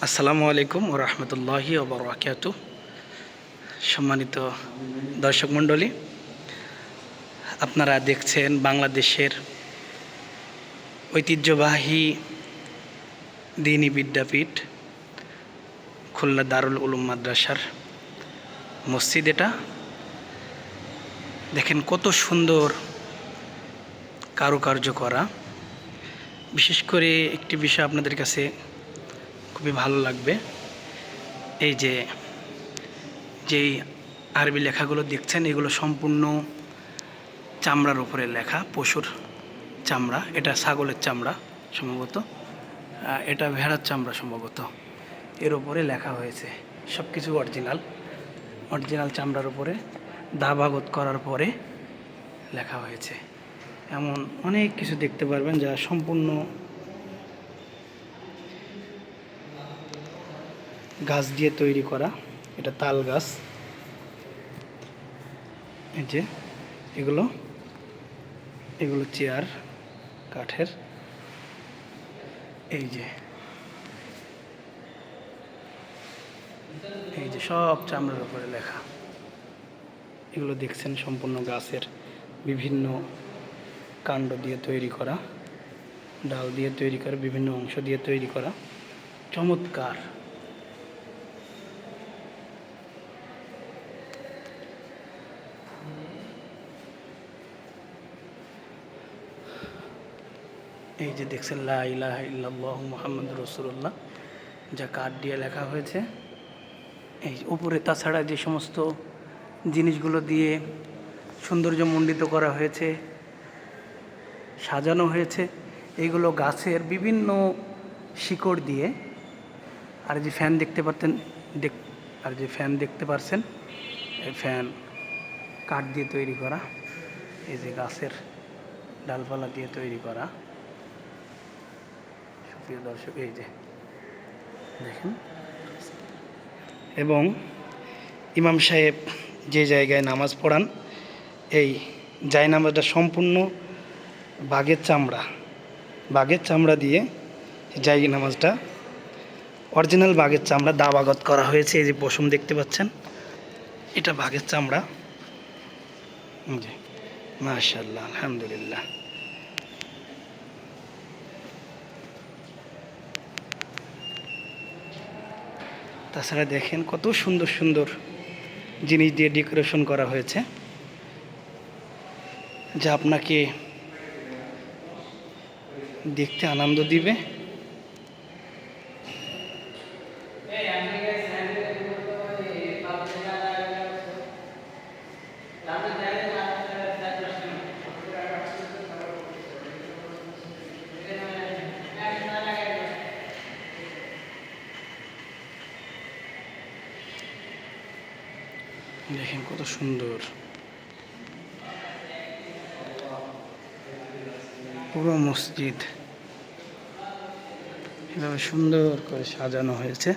আসসালামু আলাইকুম ও রহমতুল্লাহি ও বারাকাতুহু। সম্মানিত দর্শক মণ্ডলী, আপনারা দেখছেন বাংলাদেশের ঐতিহ্যবাহী দ্বীনি বিদ্যাপীঠ খুলনা দারুল উলুম মাদ্রাসার মসজিদ। এটা দেখেন কত সুন্দর কারুকার্য করা। বিশেষ করে একটি বিষয় আপনাদের কাছে খুবই ভালো লাগবে। এই যেই আরবি লেখাগুলো দেখছেন, এগুলো সম্পূর্ণ চামড়ার উপরে লেখা, পশুর চামড়া। এটা ছাগলের চামড়া সম্ভবত, এটা ভেড়ার চামড়া সম্ভবত। এর উপরে লেখা হয়েছে সব কিছু অরিজিনাল চামড়ার উপরে দাবাগত করার পরে লেখা হয়েছে। এমন অনেক কিছু দেখতে পারবেন যা সম্পূর্ণ গাছ দিয়ে তৈরি করা। এটা তাল গাছ। এই যে এগুলো চেয়ার কাঠের। এই যে সব চামড়ার উপরে লেখা। এগুলো দেখছেন সম্পূর্ণ গাছের বিভিন্ন কাণ্ড দিয়ে তৈরি করা, ডাল দিয়ে তৈরি করা, বিভিন্ন অংশ দিয়ে তৈরি করা। চমৎকার। এই যে দেখছেন লা ইলাহা ইল্লাল্লাহু মুহাম্মাদুর রাসূলুল্লাহ, যা কাঠ দিয়ে লেখা হয়েছে। এই উপরে তাছাড়া যে সমস্ত জিনিসগুলো দিয়ে সৌন্দর্যমণ্ডিত করা হয়েছে, সাজানো হয়েছে, এইগুলো গাছের বিভিন্ন শিকড় দিয়ে। আর যে ফ্যান দেখতে পারছেন, এই ফ্যান কাঠ দিয়ে তৈরি করা। এই যে গাছের ডালপালা দিয়ে তৈরি করা। সুপ্রিয় দর্শক, এই যে দেখেন। এবং ইমাম সাহেব যে জায়গায় নামাজ পড়ান, এই জায়নামাজটা সম্পূর্ণ বাঘের চামড়া দিয়ে জায়নামাজটা অরিজিনাল বাঘের চামড়া দাবাগত করা হয়েছে। এই যে পশম দেখতে পাচ্ছেন, এটা বাঘের চামড়া। জি, মাশাআল্লাহ, আলহামদুলিল্লাহ। তাছাড়া দেখেন কত সুন্দর সুন্দর জিনিস দিয়ে ডেকোরেশন করা হয়েছে, যা আপনাকে দেখতে আনন্দ দিবে। দেখেন কত সুন্দর পুরো মসজিদ, এভাবে সুন্দর করে সাজানো হয়েছে।